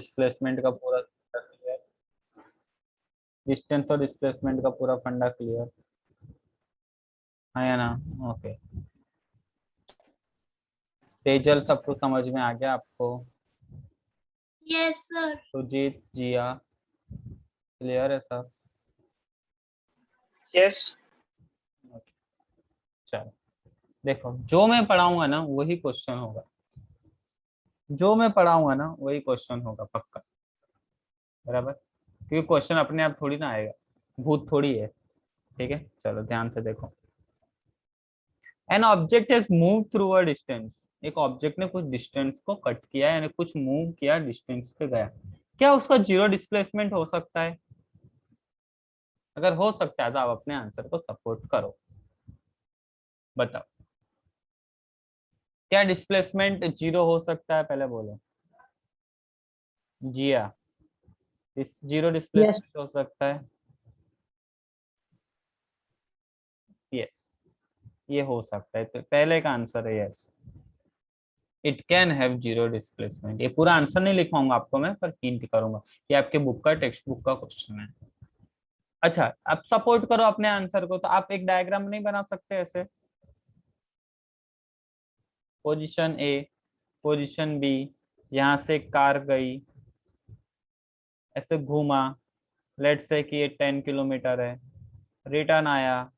Displacement का पूरा clear, distance और डिस्प्लेसमेंट का पूरा फंडा क्लियर है ना? ओके, तेजल सब कुछ समझ में आ गया आपको? Yes sir. Sujeet, Jiya, clear है सब? यस। चलो देखो, जो मैं पढ़ाऊंगा ना वही क्वेश्चन होगा, जो मैं पढ़ाऊंगा ना वही क्वेश्चन होगा पक्का, बराबर? क्योंकि क्वेश्चन अपने आप थोड़ी ना आएगा, भूत थोड़ी है। ठीक है, चलो ध्यान से देखो। An object has move through a distance, एक ऑब्जेक्ट ने कुछ डिस्टेंस को कट किया यानी कुछ मूव किया, डिस्टेंस पे गया, क्या उसका जीरो डिस्प्लेसमेंट हो सकता है? अगर हो सकता है तो आप अपने आंसर को सपोर्ट करो, बताओ क्या डिस्प्लेसमेंट जीरो हो सकता है? पहले बोलो जिया, इस जीरो डिस्प्लेसमेंट हो सकता है? यस, ये हो सकता है, तो पहले का आंसर है yes, it can have zero displacement. ये पूरा आंसर नहीं लिखवाऊंगा आपको मैं, पर हिंट करूंगा, ये आपके बुक का, टेक्स्ट बुक का क्वेश्चन है। अच्छा, आप सपोर्ट करो अपने आंसर को, तो आप एक डायग्राम नहीं बना सकते ऐसे? पोजीशन ए, पोजीशन बी, यहाँ से कार गई, ऐसे घूमा, लेट्स से कि ये 10 किलोमीटर है, रिटर्न आया,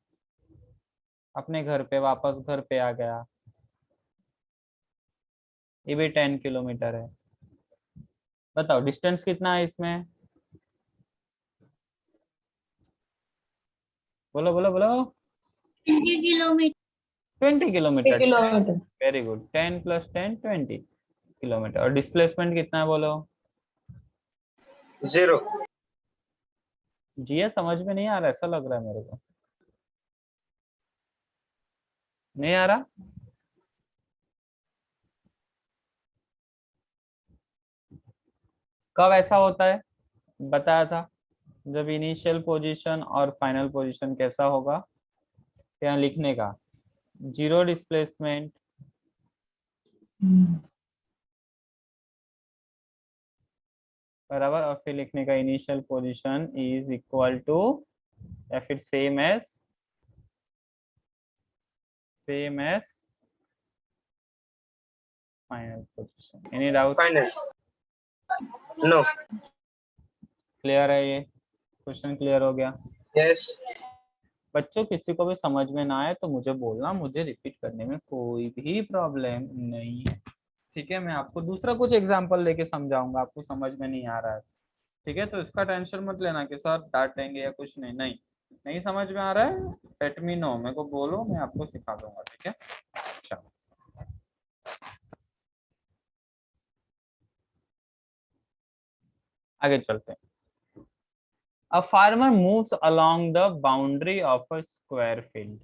अपने घर पे वापस घर पे आ गया, ये भी 10 किलोमीटर है। बताओ डिस्टेंस कितना है इसमें? बोलो बोलो बोलो। 20 kilometre. 20 kilometre. Kilometre. Very good, 10 + 10 20 kilometre. और डिस्प्लेसमेंट कितना है बोलो? 0। जी ये समझ में नहीं आ रहा, ऐसा लग रहा है मेरे को, नहीं आ रहा? कब ऐसा होता है बताया था? जब इनिशियल पोजीशन और फाइनल पोजीशन कैसा होगा, यहाँ लिखने का जीरो डिस्प्लेसमेंट बराबर, और फिर लिखने का initial position is equal to या फिर same as final position. Any doubt? Final. No. Clear है? ये क्वेश्चन क्लियर हो गया? यस। बच्चों किसी को भी समझ में ना आए तो मुझे बोलना, मुझे रिपीट करने में कोई भी प्रॉब्लम नहीं है। ठीक है, मैं आपको दूसरा कुछ एग्जांपल लेके समझाऊंगा, आपको समझ में नहीं आ रहा है, ठीक है? तो इसका टेंशन मत लेना कि सर डांटेंगे या कुछ नहीं, नहीं नहीं समझ में आ रहा है, लेट मी नो, मेरे को बोलो, मैं आपको सिखा दूंगा। ठीक है, अच्छा आगे चलते हैं। A farmer moves along the boundary of a square field.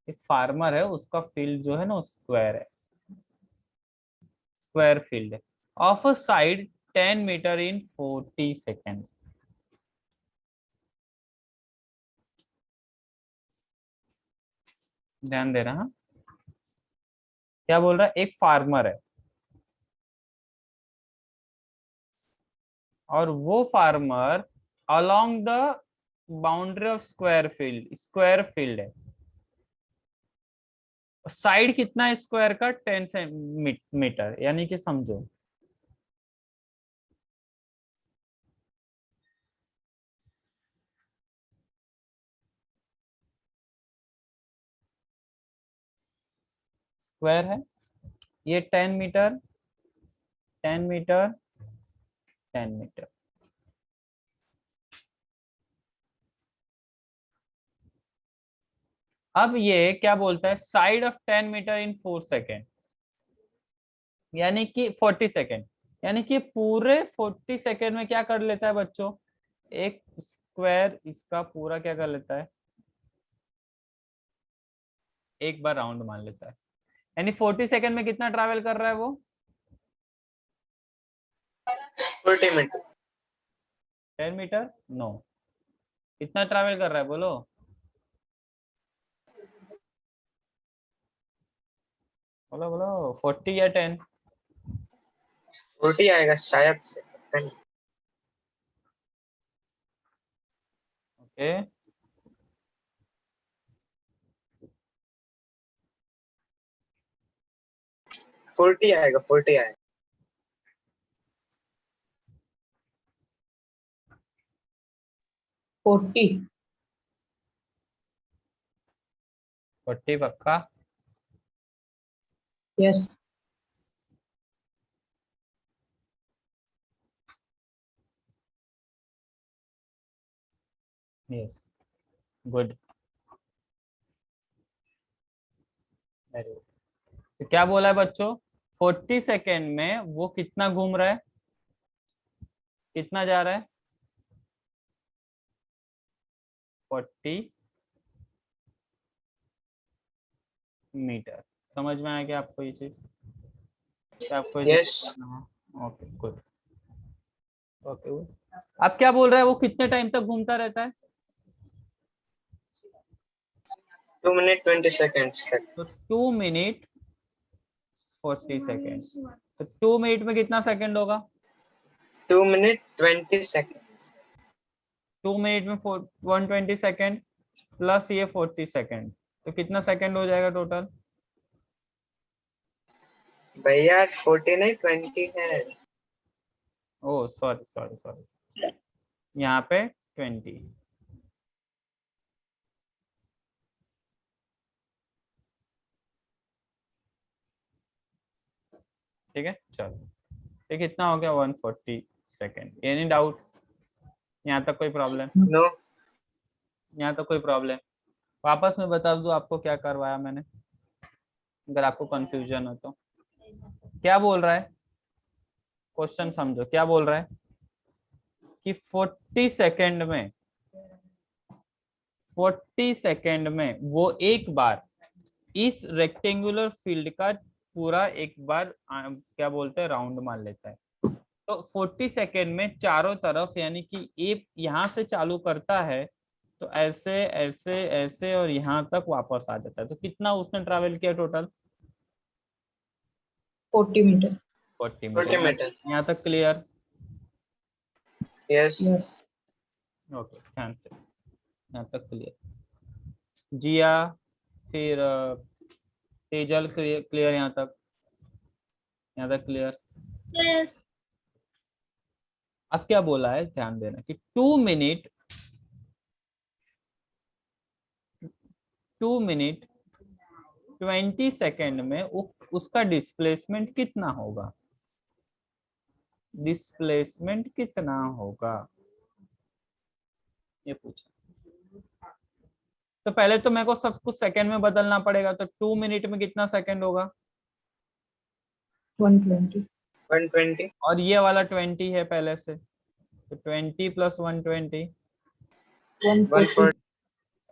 एक फार्मर है, उसका फील्ड जो है ना स्क्वायर है, स्क्वायर फील्ड है, of a side 10 metre in 40 second. ध्यान दे रहा, क्या बोल रहा है? एक फार्मर है और वो farmer along the boundary of square field, square field है, साइड कितना है स्क्वायर का? 10 मीटर, यानी कि समझो स्क्वायर है, ये 10 मीटर, 10 मीटर, 10 मीटर। अब ये क्या बोलता है? Side of 10 metre in 4 second, यानी कि 40 सेकेंड, यानी कि पूरे 40 सेकेंड में क्या कर लेता है बच्चों? एक स्क्वायर इसका पूरा क्या कर लेता है? एक बार राउंड मान लेता है, यानी 40 सेकेंड में कितना ट्रैवल कर रहा है वो? 40 मीटर। 10 मीटर? नो, कितना ट्रैवल कर रहा है बोलो? बोलो बोलो, 40 या 10? 40 आएगा शायद से। ओके, 40 आएगा, 40 आएगा। 40। 40 पक्का? Yes. Yes, good, very good. तो क्या बोला है बच्चों, 40 सेकेंड में वो कितना घूम रहा है, कितना जा रहा है? 40 मीटर। समझ में आया क्या आपको ये चीज? क्या आपको ये Yes. चीज करना है? Okay, good, okay good. अब क्या बोल रहा है, वो कितने टाइम तक घूमता रहता है? 2 minute 20 seconds तक। तो 2 मिनट 40 सेकेंड, तो 2 मिनट में कितना सेकंड होगा? 2 minute 20 seconds। 2 मिनट में 120 सेकेंड प्लस ये 40 सेकेंड, तो कितना सेकंड हो जाएगा टोटल? भैया 40 नहीं 20 है। ओ सॉरी सॉरी सॉरी, यहाँ पे 20। ठीक है, चलो, ये कितना हो गया? 140 सेकेंड। Any doubt? यहाँ तक कोई प्रॉब्लम? नो। यहाँ तक कोई प्रॉब्लम? वापस में बता दूं आपको क्या करवाया मैंने, अगर आपको कंफ्यूजन हो तो। क्या बोल रहा है, क्वेश्चन समझो, क्या बोल रहा है कि 40 सेकेंड में, 40 सेकेंड में वो एक बार इस रेक्टेंगुलर फील्ड का पूरा एक बार क्या बोलते हैं, राउंड मार लेता है। तो 40 सेकेंड में चारों तरफ, यानी कि ए यहाँ से चालू करता है तो ऐसे ऐसे ऐसे और यहाँ तक वापस आ जाता है। तो कितना उसने ट्रैवल किया टोटल? 40 मीटर। 40 40 मीटर। मीटर। यहाँ तक क्लियर? यस। यस। ओके, ध्यान से, यहाँ तक क्लियर? जिया, फिर तेजल, क्लियर यहाँ तक? यहाँ तक क्लियर? Yes. अब क्या बोला है, ध्यान देना कि 2 मिनट 20 सेकेंड में उसका डिस्प्लेसमेंट कितना होगा? डिस्प्लेसमेंट कितना होगा, ये पूछा। तो पहले तो मेरे को सब कुछ सेकंड में बदलना पड़ेगा, तो 2 मिनट में कितना सेकंड होगा? 120। 120। और ये वाला 20 है पहले से, तो 20 प्लस 120, 140।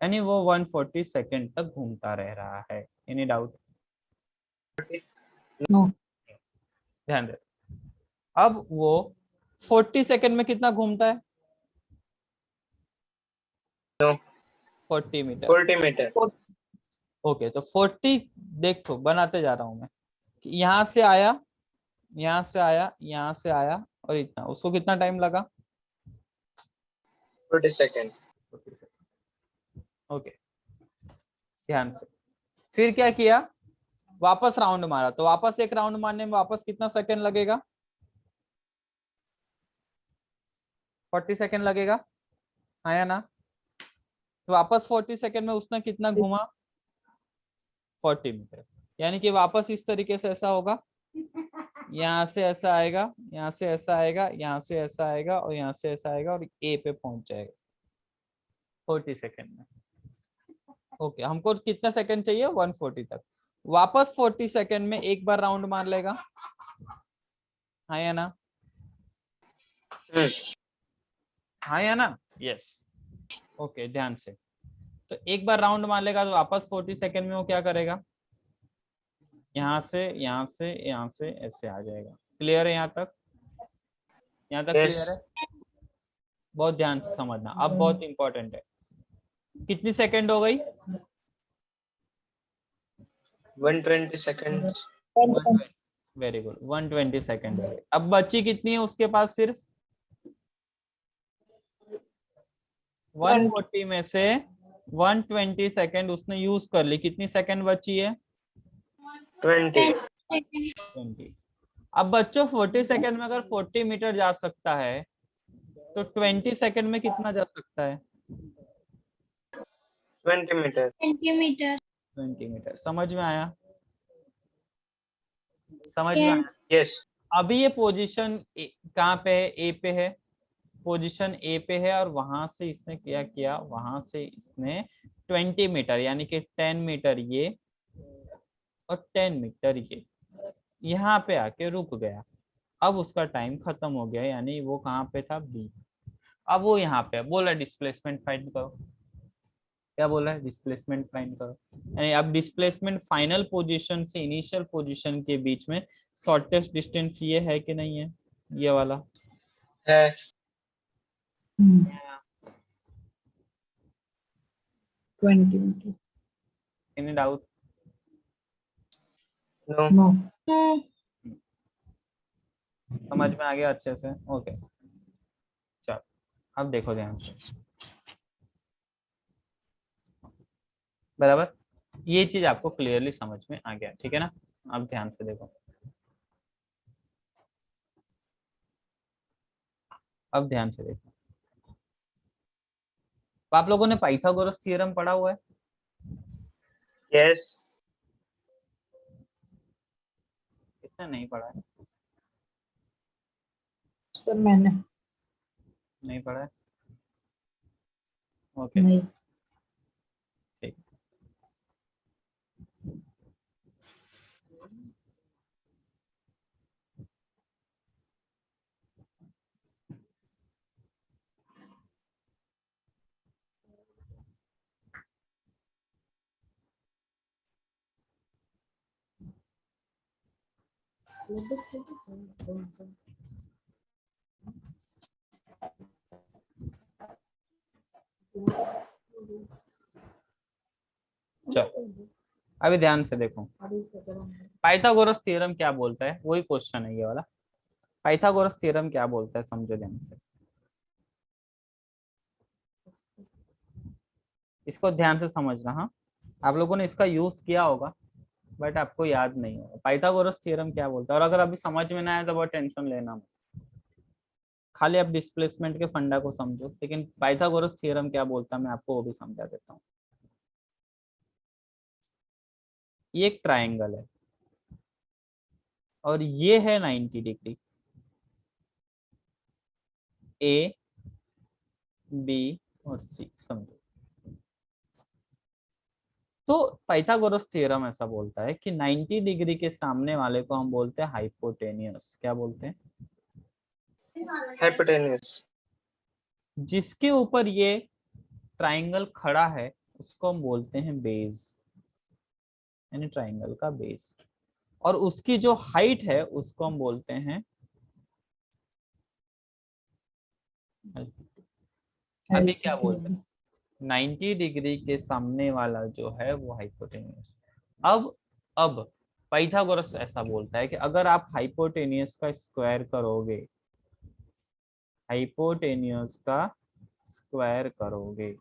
यानी वो 140 सेकेंड तक घूमता रह रहा है। Any doubt? नो। ध्यान दे, अब वो 40 सेकेंड में कितना घूमता है? नो। 40 मीटर। 40 मीटर। ओके, तो 40 देखो बनाते जा रहा हूं मैं, कि यहाँ से आया, यहाँ से आया, यहाँ से आया, और इतना, उसको कितना टाइम लगा? 40 सेकेंड। ओके, ध्यान से। फिर क्या किया, वापस राउंड मारा, तो वापस एक राउंड मारने में वापस कितना सेकंड लगेगा? 40 सेकंड लगेगा, आया ना? तो वापस 40 सेकंड में उसने कितना घूमा? 40 मीटर। यानी कि वापस इस तरीके से ऐसा होगा, यहाँ से ऐसा आएगा, यहाँ से ऐसा आएगा, यहाँ से ऐसा आएगा, और यहाँ से ऐसा आएगा, और ए पे पहुंच जाएगा 40 सेकंड में। ओके, हमको कितना सेकंड चाहिए? 140 तक। वापस 40 सेकंड में एक बार राउंड मार लेगा, हाँ या ना? हाँ या ना? यस। ओके, ध्यान से। तो एक बार राउंड मार लेगा तो वापस 40 सेकंड में वो क्या करेगा, यहाँ से यहाँ से यहाँ से ऐसे आ जाएगा। क्लियर है यहाँ तक? यहाँ तक Yes. क्लियर है? बहुत ध्यान से समझना, अब बहुत इंपॉर्टेंट है। कितनी सेकंड हो गई? 120 सेकेंड। वेरी गुड, 120 सेकंड हो गई। अब बची कितनी है उसके पास? सिर्फ 140 में से 120 सेकंड उसने यूज कर ली, कितनी सेकंड बची है? 20 second. 20। अब बच्चों 40 सेकंड में अगर 40 मीटर जा सकता है तो 20 सेकंड में कितना जा सकता है? 20 मीटर। Centimeter. 20 मीटर। समझ में आया? समझ में आया? Yes. यस। अभी ये पोजीशन कहाँ पे है? ए पे है। पोजीशन ए पे है और वहां से इसने क्या किया, वहां से इसने 20 मीटर यानी कि 10 मीटर ये और 10 मीटर ये यहाँ पे आके रुक गया। अब उसका टाइम खत्म हो गया, यानी वो कहाँ पे था? बी। अब वो यहाँ पे बोला डिस्प्लेसमेंट फाइंड करो। क्या बोला है? डिस्प्लेसमेंट फाइंड करो। यानी अब डिस्प्लेसमेंट फाइनल पोजीशन से इनिशियल पोजीशन के बीच में शॉर्टेस्ट डिस्टेंस ये है कि नहीं है? ये वाला है। Hmm. 20 meter. Any doubt? No. No. No. समझ में आ गया अच्छे से? ओके चलो अब देखो ध्यान से। बराबर, ये चीज आपको क्लियरली समझ में आ गया, ठीक है ना? अब ध्यान से देखो, अब ध्यान से देखो। तो आप लोगों ने पाइथागोरस थ्योरम पढ़ा हुआ है? यस। किसने नहीं पढ़ा है? सर मैंने नहीं पढ़ा है? ओके नहीं। ठीक। चलो अभी ध्यान से देखो, पाइथागोरस थ्योरम क्या बोलता है, वही क्वेश्चन है ये वाला। पाइथागोरस थ्योरम क्या बोलता है, समझो ध्यान से, इसको ध्यान से समझना। हाँ, आप लोगों ने इसका यूज किया होगा बट आपको याद नहीं होगा। पाइथागोरस थ्योरम क्या बोलता है, और अगर अभी समझ में ना आए तो बहुत टेंशन लेना मत, खाली आप डिस्प्लेसमेंट के फंडा को समझो। लेकिन पाइथागोरस थ्योरम क्या बोलता है मैं आपको वो भी समझा देता हूँ। ये एक ट्राइंगल है और ये है 90 डिग्री, ए बी और सी, समझो। तो पाइथागोरस थ्योरम ऐसा बोलता है कि 90 डिग्री के सामने वाले को हम बोलते हैं हाइपोटेनियस। क्या बोलते हैं? हाइपोटेन्यूस। जिसके ऊपर ये ट्राइंगल खड़ा है उसको हम बोलते हैं बेस, यानी ट्राइंगल का बेस। और उसकी जो हाइट है उसको हम बोलते हैं अभी क्या बोलते हैं, 90 डिग्री के सामने वाला जो है वो हाइपोटेनियस। अब पाइथागोरस ऐसा बोलता है कि अगर आप हाइपोटेनियस का स्क्वायर करोगे, हाइपोटेनियस का स्क्वायर करोगे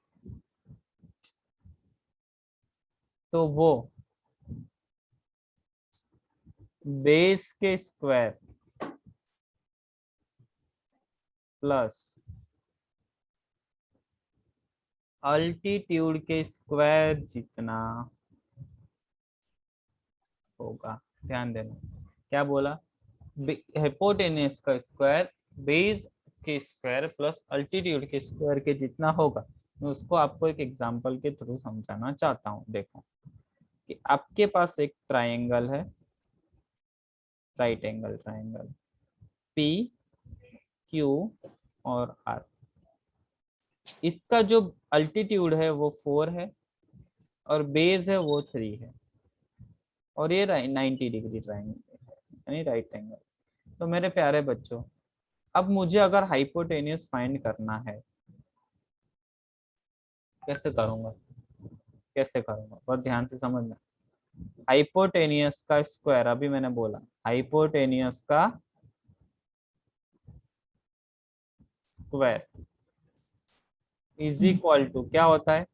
तो वो बेस के स्क्वायर प्लस अल्टीट्यूड के स्क्वायर जितना होगा। ध्यान देना क्या बोला, हाइपोटेनियस का स्क्वायर बेस के स्क्वायर प्लस अल्टीट्यूड के स्क्वायर के जितना होगा। मैं उसको आपको एक एग्जांपल के थ्रू समझाना चाहता हूँ। देखो कि आपके पास एक ट्राइंगल है, right angle triangle, P Q और आर। इसका जो अल्टीट्यूड है वो 4 है और बेस है वो 3 है और ये 90 डिग्री ट्राइंगल यानी राइट एंगल। तो मेरे प्यारे बच्चों, अब मुझे अगर हाइपोटेनियस फाइंड करना है, कैसे करूंगा? कैसे करूंगा बहुत ध्यान से समझना। हाइपोटेनियस का स्क्वायर, अभी मैंने बोला हाइपोटेनियस का स्क्वायर इज इक्वल टू क्या होता है,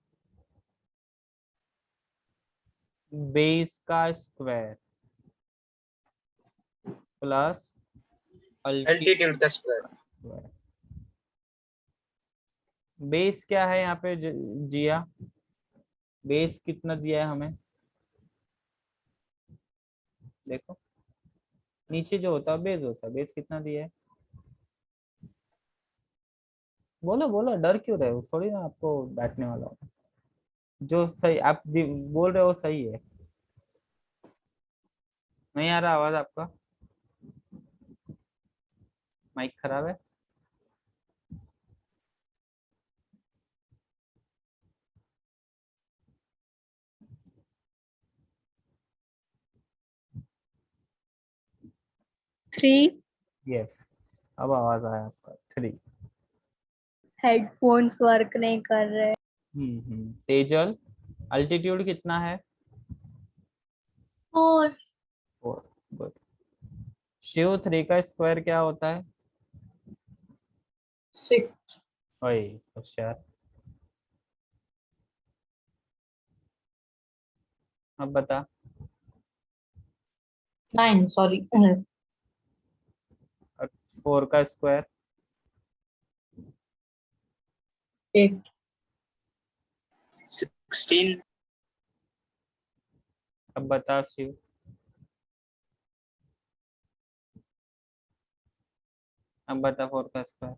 बेस का स्क्वायर प्लस एल्टीट्यूड का स्क्वायर। स्क्वायर। बेस क्या है यहाँ पे जिया, बेस कितना दिया है हमें, देखो नीचे जो होता है बेस होता है, बेस कितना दिया है, बोलो बोलो, डर क्यों रहे हो, थोड़ी ना आपको बैठने वाला हो, जो सही आप बोल रहे हो सही है। नहीं आ रहा आवाज आपका, माइक खराब है। थ्री। यस, अब आवाज आया आपका, 3। हेडफोन्स वर्क नहीं कर रहे। तेजल, अल्टीट्यूड कितना है, 4. 4। गुड। शिव, 3 का स्क्वायर क्या होता है, 6. वही होशियार। अब बता, 9. Sorry. 4 का स्क्वायर, 8. 16। अब बता शिव, अब बता 4 का स्क्वायर,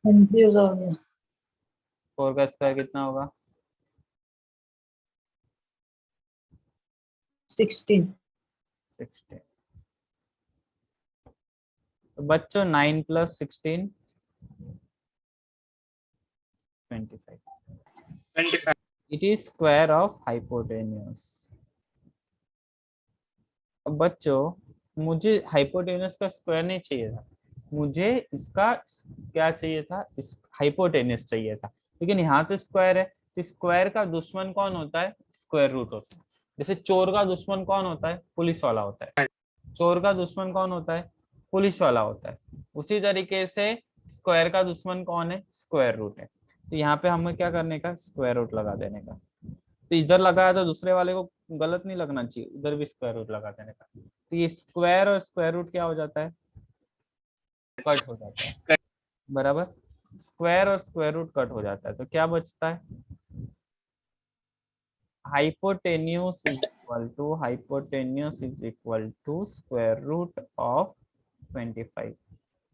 कंफ्यूज हो गया. 4 का स्क्वायर कितना होगा, 16. 16। तो बच्चों 9 + 16 25, 25। It is square of hypotenuse. अब बच्चों मुझे हाइपोटेन्यूस का स्क्वायर नहीं चाहिए था, मुझे इसका क्या चाहिए था, इस हाइपोटेन्यूस चाहिए था, लेकिन यहाँ तो स्क्वायर है, तो स्क्वायर का दुश्मन कौन होता है, स्क्वायर रूट होता है। जैसे चोर का दुश्मन कौन होता है, पुलिस वाला होता है, चोर का दुश्मन कौन होता है, पुलिस वाला होता है। उसी तरीके से स्क्वायर का दुश्मन कौन है, स्क्वायर रूट है। तो यहाँ पे हमें क्या करने का, स्क्वायर रूट लगा देने का। तो इधर लगाया तो दूसरे वाले को गलत नहीं लगना चाहिए, उधर भी स्क्वायर रूट लगा देने का। तो ये स्क्वायर और स्क्वायर रूट क्या हो जाता है, कट हो जाता है, बराबर। स्क्वायर और स्क्वायर रूट कट हो जाता है, तो क्या बचता है, hypotenuse is equal to square root of 25।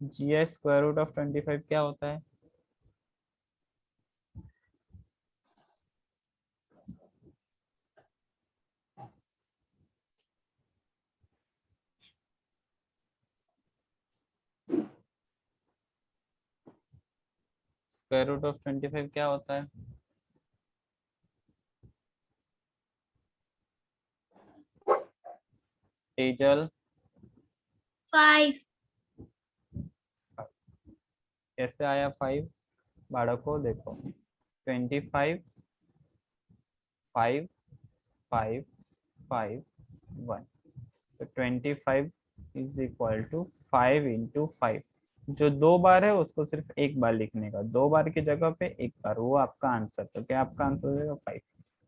जी स्क्वायर रूट ऑफ 25 क्या होता है, स्क्वायर रूट ऑफ 25 क्या होता है, तेजल, 5. कैसे आया 5, बाड़को देखो, 25, 5, 5, 5, 1, तो 25 इज इक्वल टू 5 इंटू 5। जो 2 बार है उसको सिर्फ एक बार लिखने का, 2 बार की जगह पे एक बार, वो आपका आंसर। तो क्या आपका आंसर हो जाएगा 5।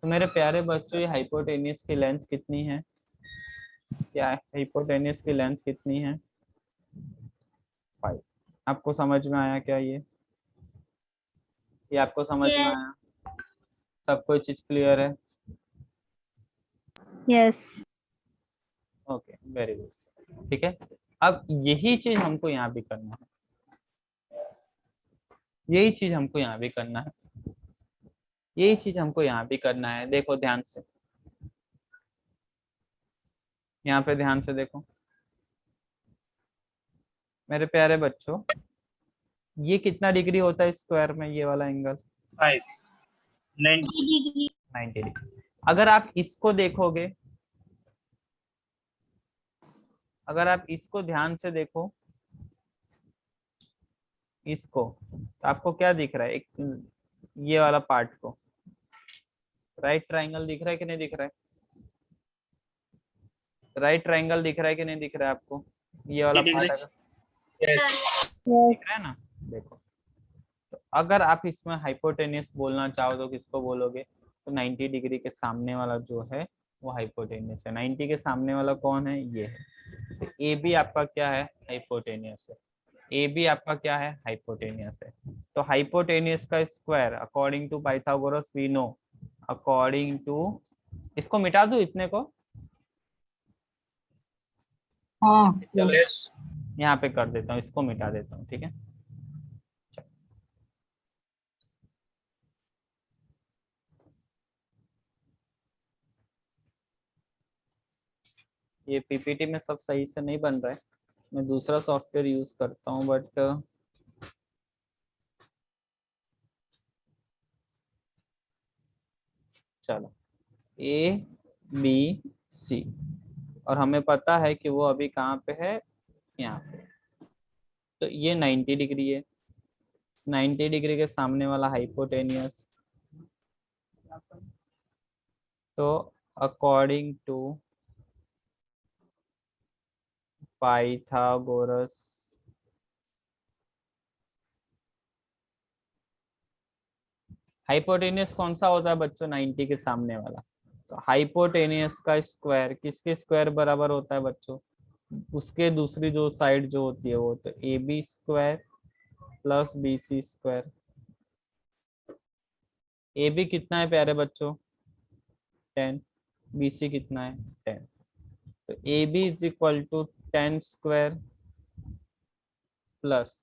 तो मेरे प्यारे बच्चों, ये हाइपोटेनियस की लेंथ कितनी है, क्या है हाइपोटेनियस की लेंथ कितनी है, 5। आपको समझ में आया क्या ये आपको समझ में Yes. आया, सब कोई चीज क्लियर है, यस। ओके वेरी गुड, ठीक है। अब यही चीज हमको यहाँ भी करना है, यही चीज हमको यहाँ भी करना है, यही चीज हमको यहाँ भी करना है। देखो ध्यान से, यहाँ पे ध्यान से देखो मेरे प्यारे बच्चों, ये कितना डिग्री होता है स्क्वायर में, ये वाला एंगल 5। 9। 3 degree. 90 डिग्री। अगर आप इसको देखोगे, अगर आप इसको ध्यान से देखो, इसको, तो आपको क्या दिख रहा है, एक ये वाला पार्ट को राइट ट्रायंगल दिख रहा है कि नहीं दिख रहा है, राइट ट्रायंगल दिख रहा है कि नहीं दिख रहा है आपको, ये वाला पार्ट अगर यस। दिख रहा है ना, देखो। तो अगर आप इसमें हाइपोटेनियस बोलना चाहो तो किसको बोलोगे, तो 90 डिग्री के सामने वाला जो है वो हाइपोटेनियस है। 90 के सामने वाला कौन है, ये है। तो ए बी आपका क्या है, हाइपोटेनियस है। ए बी आपका क्या है, हाइपोटेनियस है। तो हाइपोटेनियस का square according to Pythagoras we know, according to, इसको मिटा दूं इतने को, हाँ चलो Yes. यहाँ पे कर देता हूँ, इसको मिटा देता हूँ, ठीक है। ये पीपीटी में सब सही से नहीं बन रहा है, मैं दूसरा सॉफ्टवेयर यूज करता हूँ, बट चलो ए बी सी, और हमें पता है कि वो अभी कहाँ पे है, यहाँ पे। तो ये 90 डिग्री है, 90 डिग्री के सामने वाला हाइपोटेनियस। तो अकॉर्डिंग टू पाइथागोरस हाइपोटेनियस कौन सा होता है बच्चों, 90 के सामने वाला। तो हाइपोटेनियस का स्क्वायर किसके स्क्वायर बराबर होता है बच्चों, उसके दूसरी जो साइड जो होती है वो, तो A B square plus B C square. A B कितना है प्यारे बच्चों, 10, बी सी कितना है 10। तो A B is equal to 10 square plus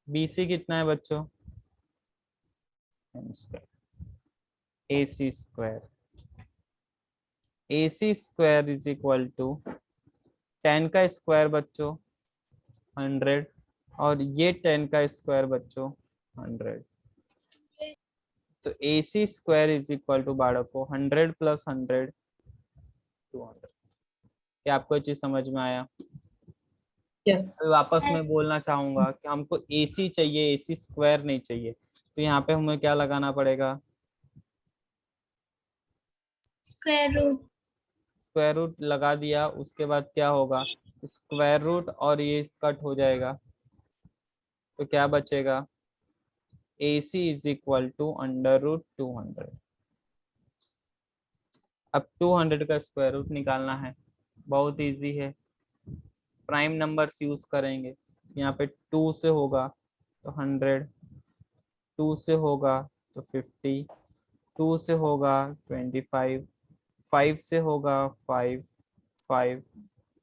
B C कितना है बच्चों, 10 square. A C square, A C square is equal to 10 का स्क्वायर बच्चों 100, और ये 10 का स्क्वायर बच्चों 100। तो A C square is equal to बाળકો 100 प्लस 100 200। क्या आपको ये चीज समझ में आया। यस तो वापस मैं बोलना चाहूंगा कि हमको एसी चाहिए, एसी स्क्वायर नहीं चाहिए। तो यहाँ पे हमें क्या लगाना पड़ेगा, square root स्क्वायर रूट लगा दिया, उसके बाद क्या होगा, स्क्वायर रूट और ये कट हो जाएगा, तो क्या बचेगा, A C is equal to under root 200। अब 200 का स्क्वायर रूट निकालना है, बहुत इजी है, प्राइम नंबर्स यूज करेंगे। यहाँ पे 2 से होगा तो 100, 2 से होगा तो 50, 2 से होगा 25, 5 से होगा 5, 5,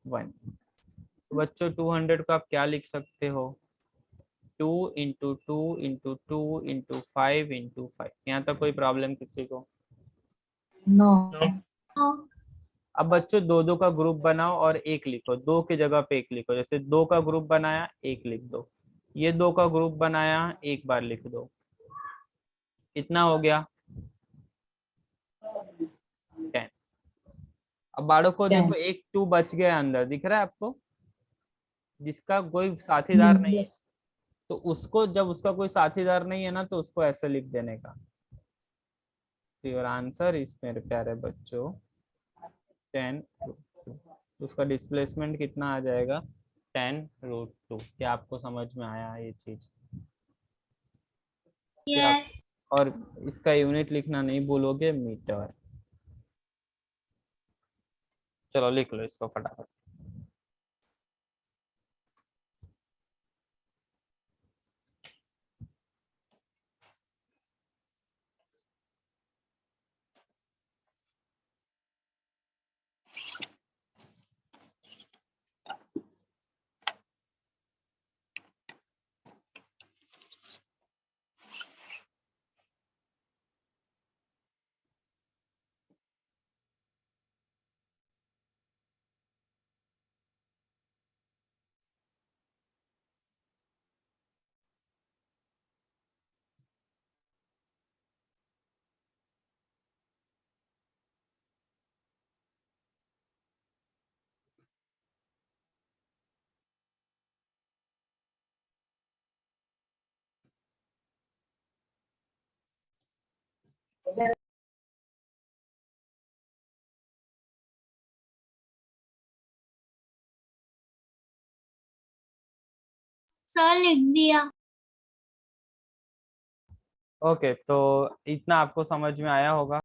1। तो बच्चों 200 को आप क्या लिख सकते हो, 2 इंटू 2 इंटू 2 इंटू 5 इंटू 5। यहाँ तक कोई प्रॉब्लम किसी को। No No. no अब बच्चों दो दो का ग्रुप बनाओ और एक लिखो, दो की जगह पे एक लिखो, जैसे दो का ग्रुप बनाया एक लिख दो, ये दो का ग्रुप बनाया एक बार लिख दो, कितना हो गया 10। अब बाળકો देखो एक 2 बच गया अंदर, दिख रहा है आपको, जिसका कोई साथीदार नहीं है, यस तो उसको, जब उसका कोई साथीदार नहीं है ना, तो उसको ऐसे लिख देने का। तो योर आंसर इस मेरे प्यारे बच्चों 10√2। उसका डिस्प्लेसमेंट कितना आ जाएगा, 10√2। क्या आपको समझ में आया ये चीज। क्या आप, yes और इसका यूनिट लिखना नहीं भूलोगे, मीटर। चलो लिख लो इसको फटाफट। sir लिख दिया ओके, तो इतना आपको समझ में आया होगा।